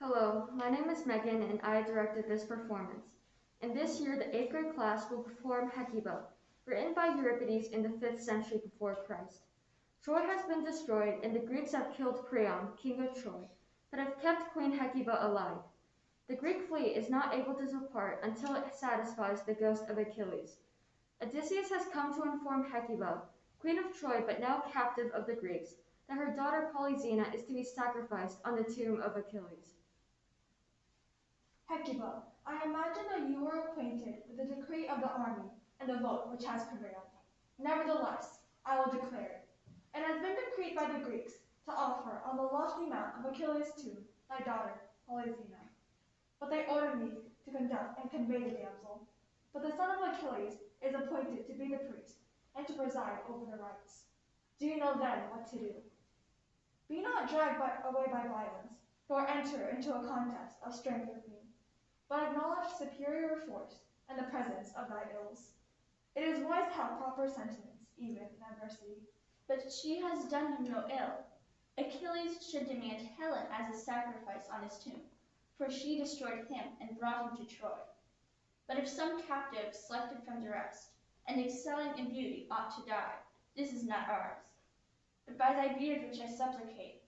Hello, my name is Megan and I directed this performance. And this year the 8th grade class will perform Hecuba, written by Euripides in the 5th century before Christ. Troy has been destroyed and the Greeks have killed Priam, king of Troy, but have kept Queen Hecuba alive. The Greek fleet is not able to depart until it satisfies the ghost of Achilles. Odysseus has come to inform Hecuba, queen of Troy but now captive of the Greeks, that her daughter Polyxena is to be sacrificed on the tomb of Achilles. Hecuba, I imagine that you are acquainted with the decree of the army and the vote which has prevailed. Nevertheless, I will declare it. It has been decreed by the Greeks to offer on the lofty mount of Achilles' tomb thy daughter Polyxena. But they ordered me to conduct and convey the damsel. But the son of Achilles is appointed to be the priest and to preside over the rites. Do you know then what to do? Be not dragged away by violence, nor enter into a contest of strength with me, but acknowledge superior force and the presence of thy ills. It is wise to have proper sentiments, even in adversity. But she has done him no ill. Achilles should demand Helen as a sacrifice on his tomb, for she destroyed him and brought him to Troy. But if some captive selected from the rest, and excelling in beauty ought to die, this is not ours. But by thy beard which I supplicate,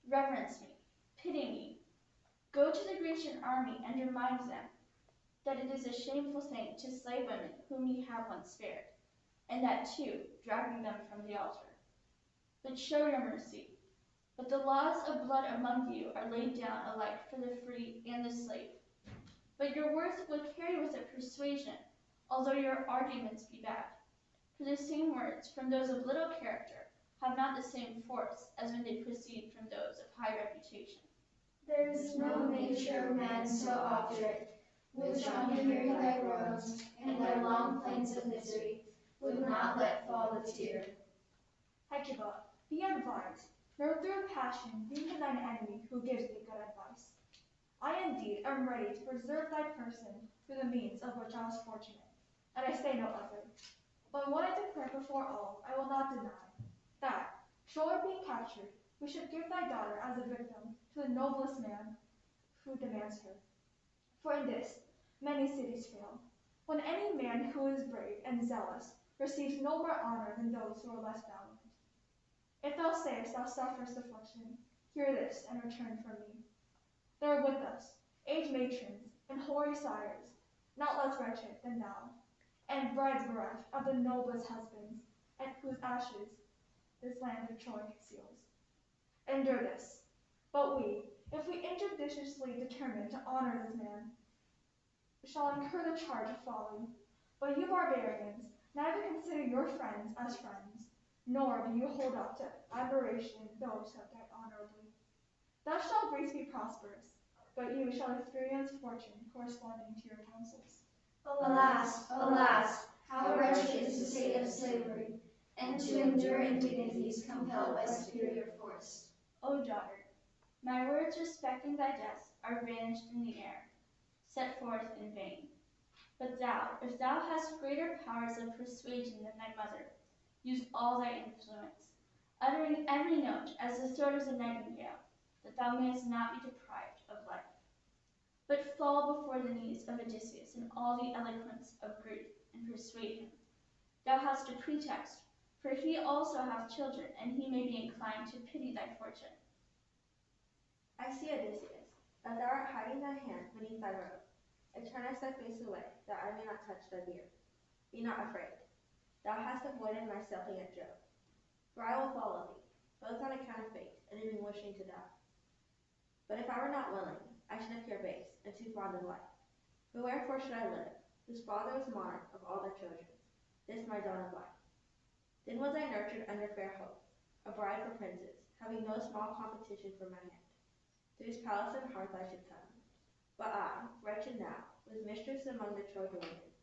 reverence me, pity me. Go to the Grecian army and remind them that it is a shameful thing to slay women whom ye have once spared, and that too, dragging them from the altar. But show your mercy. But the laws of blood among you are laid down alike for the free and the slave. But your words will carry with it persuasion, although your arguments be bad. For the same words from those of little character have not the same force as when they proceed from those of high reputation. There is no nature of man so obdurate, which on hearing thy groans and thy long plaints of misery would not let fall a tear. Hecuba, be advised, nor through passion be to thine enemy who gives thee good advice. I indeed am ready to preserve thy person through the means of which I was fortunate, and I say no other. But what I declare before all, I will not deny, that, Troy being captured, we should give thy daughter as a victim to the noblest man who demands her. For in this, many cities fail, when any man who is brave and zealous receives no more honor than those who are less valiant. If thou sayest thou sufferest affliction, hear this and return from me. There are with us aged matrons and hoary sires, not less wretched than thou, and brides bereft of the noblest husbands, and whose ashes this land of Troy conceals. Endure this. But we, if we injudiciously determine to honor this man, shall incur the charge of folly. But you barbarians neither consider your friends as friends, nor do you hold up to admiration those who have died honorably. Thus shall Greece be prosperous, but you shall experience fortune corresponding to your counsels. Alas, alas, how wretched is the state of slavery, and to endure indignities compelled by superior force. O daughter, my words respecting thy death are vanished in the air, set forth in vain. But thou, if thou hast greater powers of persuasion than thy mother, use all thy influence, uttering every note as the throat of the nightingale, that thou mayest not be deprived of life. But fall before the knees of Odysseus in all the eloquence of grief, and persuade him. Thou hast a pretext, for he also hath children, and he may be inclined to pity thy fortune. I see, Odysseus, that thou art hiding thy hand beneath thy robe, and turnest thy face away, that I may not touch thy beard. Be not afraid. Thou hast avoided my stepping at Jove. For I will follow thee, both on account of fate, and even wishing to die. But if I were not willing, I should appear base, and too fond of life. For wherefore should I live, whose father was monarch of all the Trojans, this my dawn of life? Then was I nurtured under fair hope, a bride for princes, having no small competition for my hand, to whose palace and hearth I should come. But I, wretched now, was mistress among the Trojan women,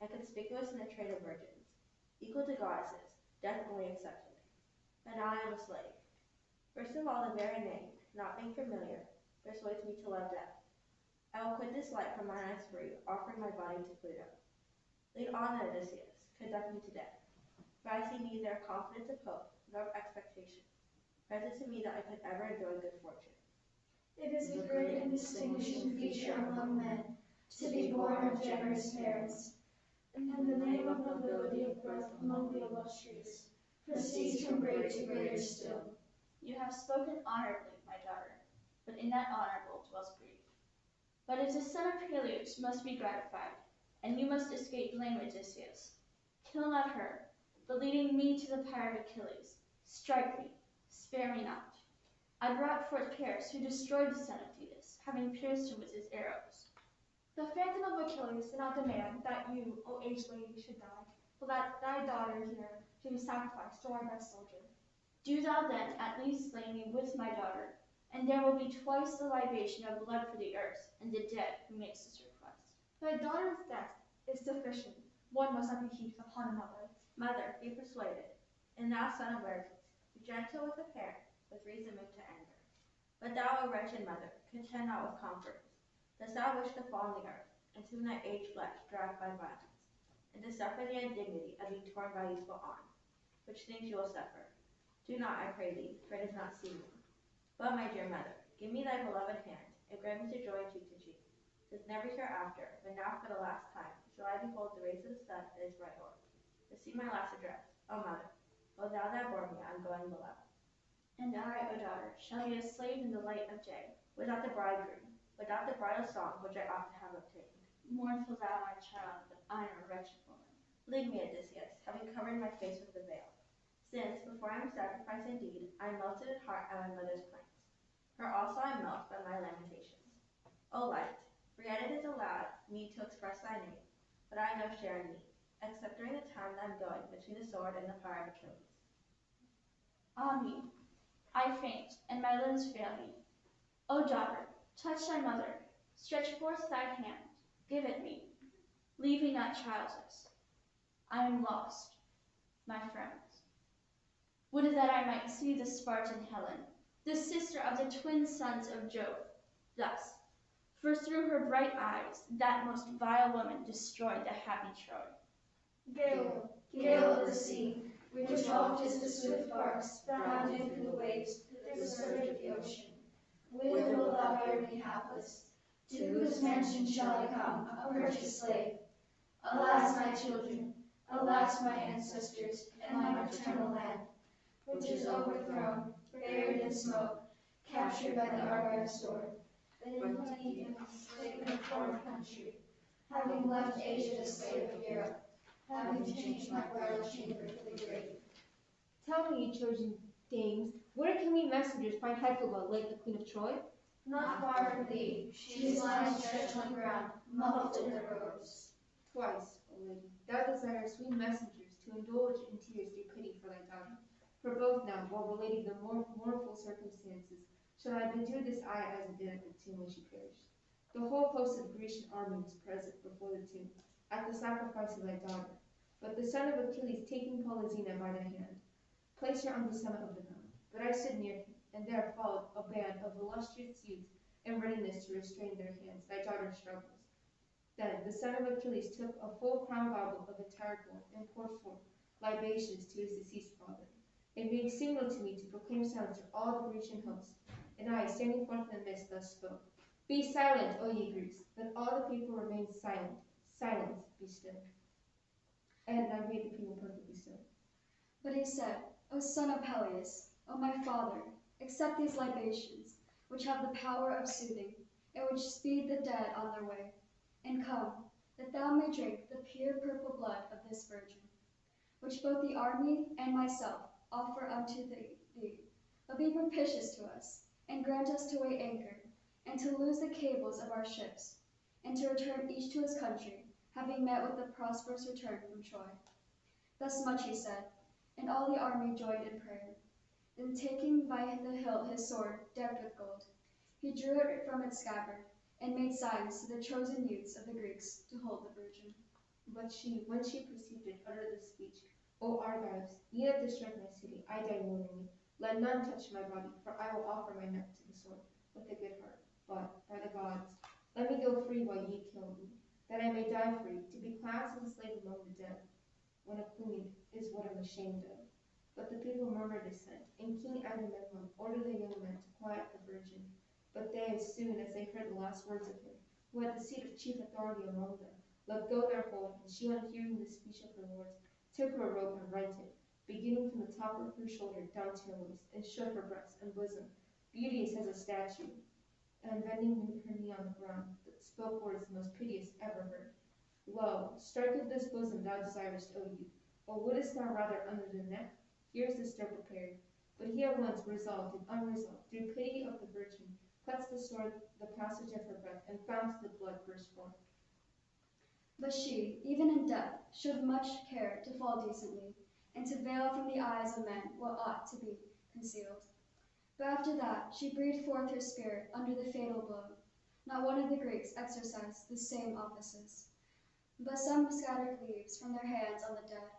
and conspicuous in the trade of virgins, equal to goddesses, death only excepted. And now I am a slave. First of all, the very name, not being familiar, persuades me to love death. I will quit this life from mine eyes free, offering my body to Pluto. Lead on, then, Odysseus, conduct me to death. For I see neither confidence of hope nor of expectation present to me that I could ever enjoy good fortune. It is a great and distinguishing feature among men to be born of generous parents, and the name of nobility of birth among the illustrious proceeds from great to greater still. You have spoken honorably, my daughter, but in that honorable dwells grief. But if the son of Peleus must be gratified, and you must escape blame, Odysseus, kill not her, but leading me to the pyre of Achilles, strike me, spare me not. I brought forth Paris, who destroyed the son of Thetis, having pierced him with his arrows. The phantom of Achilles did not demand that you, O aged lady, should die, but that thy daughter here should be sacrificed to our best soldier. Do thou then at least slay me with my daughter, and there will be twice the libation of blood for the earth and the dead who makes this request. Thy daughter's death is sufficient. One must not be heaped upon another. Mother, be persuaded. And thou, son of Euripides, be gentle with the parent, with reason moved to anger. But thou, O wretched mother, contend not with conquerors. Dost thou wish to fall on the earth, and whom thy aged flesh dragged by violence, and to suffer the indignity of being torn by useful arm, which things you will suffer? Do not, I pray thee, for it is not seemly. But, my dear mother, give me thy beloved hand, and grant me to join cheek to cheek. Since never hereafter, but now for the last time, shall I behold the rays of the sun at his bright orb. Receive my last address, O mother, O thou that bore me, I am going below. And I, O daughter, shall be a slave in the light of day, Without the bridegroom, without the bridal song which I ought to have obtained. mournful thou, my child, but I am a wretched woman. Leave me, Odysseus, having covered my face with the veil. Since, before I am sacrificed indeed, I am melted at heart at my mother's plaints. Her also I melt by my lamentations. O light, for yet it is allowed me to express thy name, but I have no share in thee, except during the time that I am going between the sword and the fire of Achilles. Ah me, I faint, and my limbs fail me. O daughter, touch thy mother, stretch forth thy hand, give it me. Leave me not childless. I am lost, my friends. Would that I might see the Spartan Helen, the sister of the twin sons of Jove, thus, for through her bright eyes that most vile woman destroyed the happy Troy. Gale, gale of the sea, which oft is the swift barks bounding through the waves to the surge of the ocean. Whither wilt thou bear me hapless? To whose mansion shall I come, a purchased slave? Alas, my children, alas, my ancestors, and my maternal land, which is overthrown, buried in smoke, captured by the Argive sword, then plenty and enslaved in a foreign country, having left Asia the slave of Europe, having changed my bridal chamber for the grave. Tell me, ye Trojan dames, where can we messengers find Hecuba, late the queen of Troy? Not far from thee, she is lying stretched on the ground, muffled in her robes. Twice, O lady, thou desirest we messengers to indulge in tears through pity for thy daughter. For both now, while relating the more mournful circumstances, shall I bedew this eye as it did at the tomb when she perished. The whole host of the Grecian army was present before the tomb, at the sacrifice of thy daughter. But the son of Achilles, taking Polysena by the hand, placed her on the summit of the mountain. But I stood near him, and there followed a band of illustrious youths in readiness to restrain their hands thy daughter's struggles. Then the son of Achilles took a full crown goblet of entire gold and poured forth libations to his deceased father, and being signal to me to proclaim silence to all the Grecian host. And I, standing forth in the midst, thus spoke: Be silent, O ye Greeks! Let all the people remain silent. Silence, be still. And I made the people perfectly still. But he said, O son of Peleus, O my father, accept these libations, which have the power of soothing, and which speed the dead on their way. And come, that thou may drink the pure purple blood of this virgin, which both the army and myself offer unto thee. But be propitious to us, and grant us to weigh anchor, and to loose the cables of our ships, and to return each to his country, having met with a prosperous return from Troy. Thus much he said, and all the army joined in prayer. Then taking by the hilt his sword decked with gold, he drew it from its scabbard, and made signs to the chosen youths of the Greeks to hold the virgin. But she, when she perceived it, uttered this speech: O Argives, ye have destroyed my city, I die willingly. Let none touch my body, for I will offer my neck to the sword with a good heart. But, by the gods, let me go free while ye kill me, that I may die free, to be classed as a slave among the dead, when a queen is what I'm ashamed of. But the people murmured assent, and King Agamemnon ordered the young men to quiet the virgin, But they, as soon as they heard the last words of her, who had the seat of chief authority among them, let go their hold, and she, on hearing the speech of her lords, took her robe and rent it, beginning from the top of her shoulder down to her waist, and showed her breast and bosom, beauteous as a statue, and bending her knee on the ground, spoke words the most piteous ever heard. Lo, strike of this bosom thou desirest, O youth, or wouldest thou rather under the neck? Here's the stroke prepared. But he at once resolved and unresolved, through pity of the virgin, cuts the sword the passage of her breath, and founts the blood burst forth. But she, even in death, showed much care to fall decently, and to veil from the eyes of men what ought to be concealed. But after that she breathed forth her spirit under the fatal blow. Not one of the Greeks exercised the same offices, but some scattered leaves from their hands on the dead,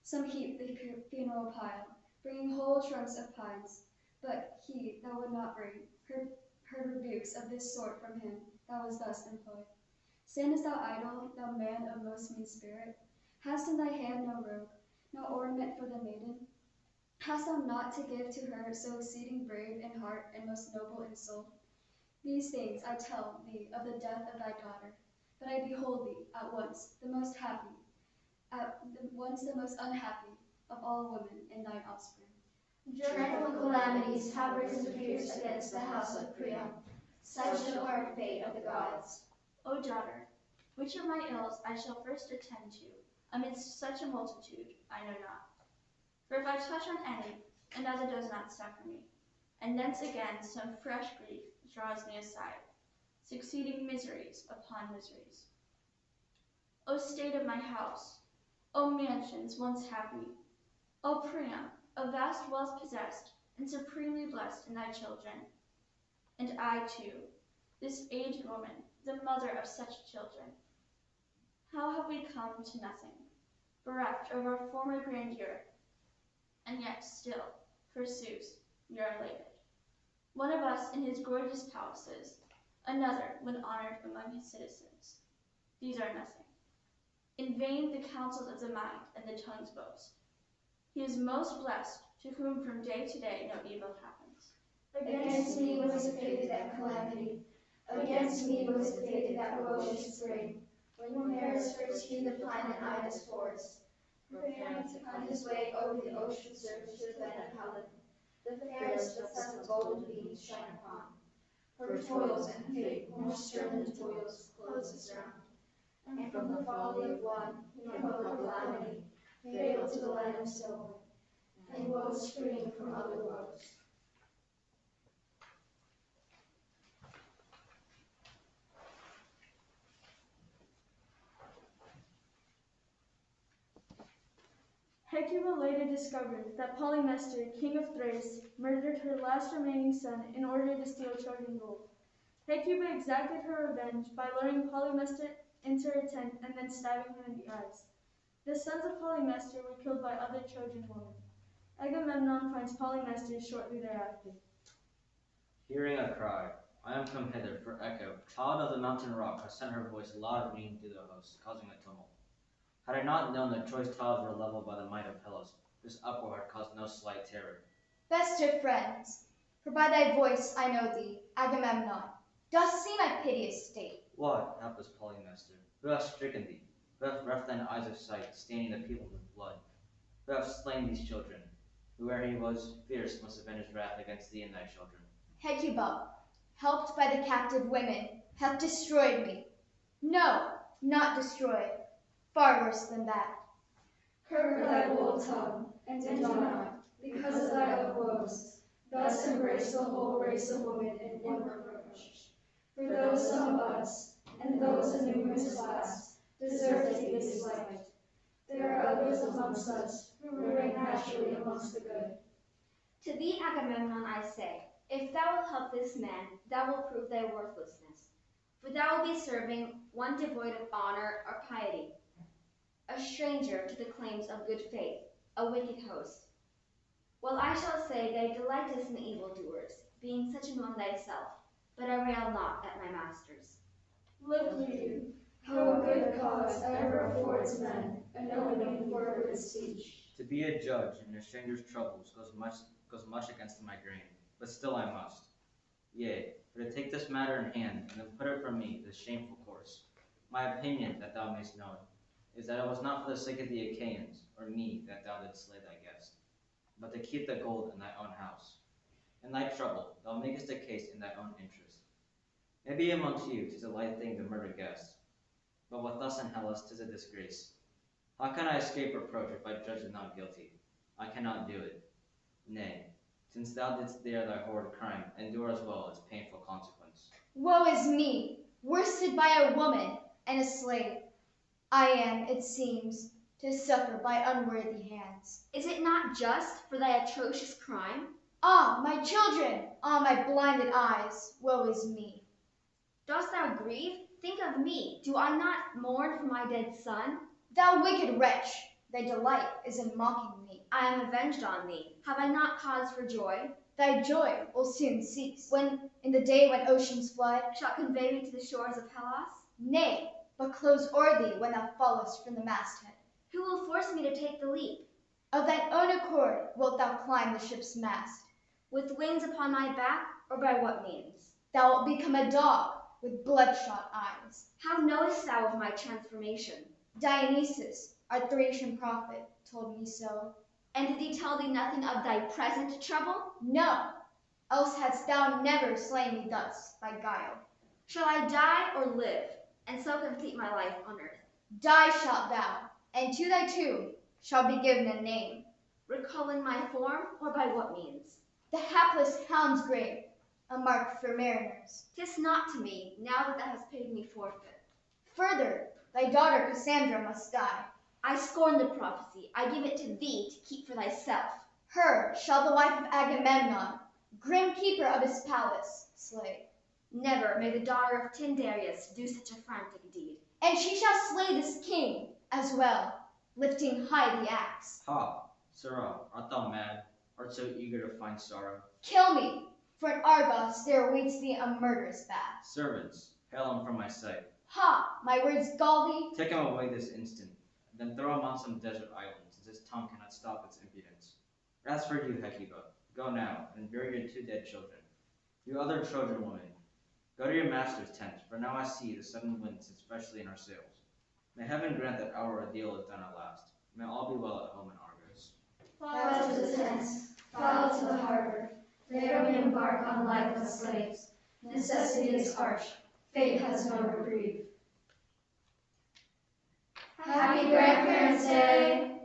some heaped the funeral pile, bringing whole trunks of pines. But he that would not bring heard rebukes of this sort from him that was thus employed. Standest thou idle, thou man of most mean spirit? Hast in thy hand no robe, no ornament for the maiden? Hast thou naught to give to her so exceeding brave in heart and most noble in soul? These things I tell thee of the death of thy daughter, but I behold thee at once the most happy, once the most unhappy of all women in thine offspring. Dreadful calamities have risen fierce against the house of Priam. Such the hard fate of the gods. O daughter, which of my ills I shall first attend to, amidst such a multitude, I know not. For if I touch on any, another does not suffer me, and thence again some fresh grief draws me aside, succeeding miseries upon miseries. O state of my house, O mansions once happy, O Priam, a vast wealth possessed, and supremely blessed in thy children. And I too, this aged woman, the mother of such children. How have we come to nothing, bereft of our former grandeur, and yet still, forsooth, we are elated. One of us in his gorgeous palaces, another when honored among his citizens. These are nothing. In vain the counsels of the mind and the tongue's boast. He is most blessed to whom from day to day no evil happens. Against me was fated that calamity. Against me was fated that ferocious spring, when Paris first hewed the pine in Ida's forest, preparing to find his way over the ocean surface to the land of Helen, the fairest the sun of golden beams shine upon. Her toils and fate, more stern than toils, close us round, and from the folly of one, he broke a calamity, fatal to the land of silver, and woes springing from other woes. Hecuba later discovered that Polymestor, king of Thrace, murdered her last remaining son in order to steal Trojan gold. Hecuba exacted her revenge by luring Polymestor into her tent and then stabbing him in the eyes. The sons of Polymestor were killed by other Trojan women. Agamemnon finds Polymestor shortly thereafter. Hearing a cry, I am come hither, for Echo, child of the mountain rock, has sent her voice loud ringing through the host, causing a tumult. Had I not known that choice tiles were leveled by the might of Hellas, this uproar had caused no slight terror. Best of friends, for by thy voice I know thee, Agamemnon. Dost see my piteous state? What, hapless Polymestor, who hath stricken thee? Who hath reft thine eyes of sight, staining the people with blood? Who hath slain these children? Whoe'er he was, fierce must avenge his wrath against thee and thy children. Hecuba, helped by the captive women, hath destroyed me. No, not destroyed. Far worse than that. Curb thy bold tongue, and do not, because of thy own woes, thus embrace the whole race of women in one reproach. For though some of us, and those a numerous class, deserve to be disliked, there are others amongst us who rank naturally amongst the good. To thee, Agamemnon, I say, if thou wilt help this man, thou wilt prove thy worthlessness. For thou wilt be serving one devoid of honor or piety, a stranger to the claims of good faith, a wicked host. Well, I shall say they delightest in evildoers, being such among thyself, but I rail not at my masters. Look you, how a good cause ever affords men an opening for a good speech. To be a judge in a stranger's troubles goes much against my grain, but still I must. Yea, for to take this matter in hand, and then put it from me, this shameful course. My opinion, that thou mayst know it, is that it was not for the sake of the Achaeans, or me, that thou didst slay thy guest, but to keep the gold in thy own house. In thy trouble, thou makest a case in thy own interest. Maybe amongst you 'tis a light thing to murder guests, but with us in Hellas 'tis a disgrace. How can I escape reproach if I judge it not guilty? I cannot do it. Nay, since thou didst dare thy horrid crime, endure as well its painful consequence. Woe is me, worsted by a woman and a slave. I am, it seems, to suffer by unworthy hands. Is it not just for thy atrocious crime? Ah, my children! Ah, my blinded eyes! Woe is me! Dost thou grieve? Think of me. Do I not mourn for my dead son? Thou wicked wretch! Thy delight is in mocking me. I am avenged on thee. Have I not cause for joy? Thy joy will soon cease, when, in the day when ocean's flood shall convey me to the shores of Hellas? Nay, but close o'er thee when thou fallest from the masthead. Who will force me to take the leap? Of thine own accord wilt thou climb the ship's mast. With wings upon my back, or by what means? Thou wilt become a dog with bloodshot eyes. How knowest thou of my transformation? Dionysus, our Thracian prophet, told me so. And did he tell thee nothing of thy present trouble? No, else hadst thou never slain me thus by guile. Shall I die or live, and so complete my life on earth? Die shalt thou, and to thy tomb shall be given a name. Recalling my form, or by what means? The hapless hound's grave, a mark for mariners. 'Tis not to me, now that thou hast paid me forfeit. Further, thy daughter Cassandra must die. I scorn the prophecy. I give it to thee to keep for thyself. Her shall the wife of Agamemnon, grim keeper of his palace, slay. Never may the daughter of Tyndareus do such a frantic deed. And she shall slay this king as well, lifting high the axe. Ha, sirrah, art thou mad? Art so eager to find sorrow? Kill me, for in Argos there awaits thee a murderous bath. Servants, hail him from my sight. Ha, my words gall thee? Take him away this instant, then throw him on some desert island, since his tongue cannot stop its impudence. As for you, Hecuba, go now, and bury your 2 dead children. You other Trojan women, go to your master's tent, for now I see the sudden wind sits freshly in our sails. May heaven grant that our ordeal is done at last. May all be well at home in Argos. File to the tents, file to the harbor. There we embark on lifeless slaves. Necessity is harsh, fate has no reprieve. Happy Grandparents' Day!